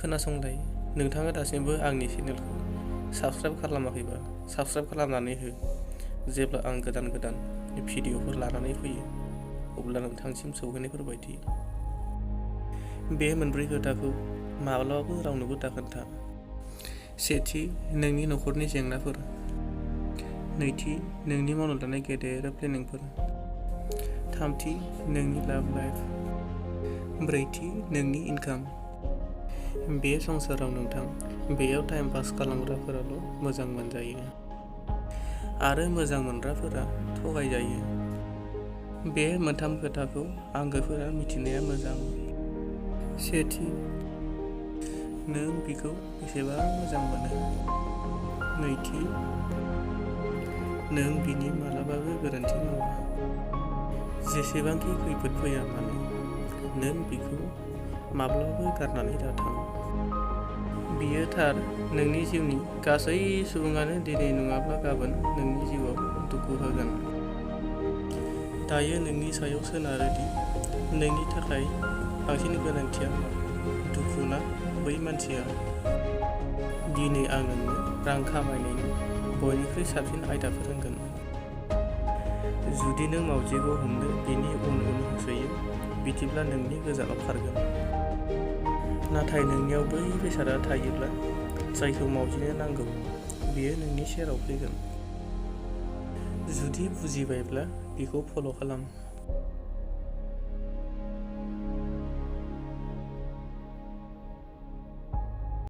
खोनासंलाय, नोंथाङा दासिमबो आंनि चेनेलखौ साबस्क्राइब खालामाखैबा साबस्क्राइब खालामनानै हो। जेब्ला आं गोदान भिडिअफोर लानानै फैयो अब्ला नोंथांसिम सौहैनायफोर बायदि। बे मोनब्रै खोथाखौ माब्लाबाबो रावनोबो दाखोन्था। सेथि, नोंनि नखरनि जेंनाफोर। नैथि, नोंनि मावनो लानाय गेदेर प्लेनिंफोर। थामथि, नोंनि लाभ लाइफ। ब्रैथि, नोंनि इनकाम। बे संसाराव नोंथां, बेयाव टाइम पास खालामग्राफोराल' मोजां मोनजायो आरो मोजां मोनग्राफोरा थगायजायो। बे मोनथाम खोथाखौ आंगोफोरा मिथिनाया मोजां। सेथि, नों बिखौ बेसेबां मोजां मोनो। नैथि, नों बिनि मालाबाबो गोरोन्थि मावा। जेसेबांखि खैफोद फैया मानो, नों बिखौ माब्लाबाबो गारनानै दाथां। बियो थार, नोंनि जिउनि गासै सुबुङानो दिनै नङाब्ला गाबोन नोंनि जिउआव दुखु होगोन। दायो नोंनि सायाव सोनारो दि नोंनि थाखाय बांसिन गोनांथिया मा, दुखु ना बै मानसिया। दिनै आं नोंनो रां खामायनायनि बयनिख्रुइ साबसिन आयदा फोरोंगोन। जुदि नों मावजिखौ हमनो बिनि उन होसोयो, बिदिब्ला नोंनि गोजानाव खारगोन। नाथाय नोंनियाव बै बेसादआ थायोब्ला जायखौ मावजिनो नांगौ, बियो नोंनि सेराव फैगोन। जुदि बुजिबायब्ला बिखौ फल' खालाम।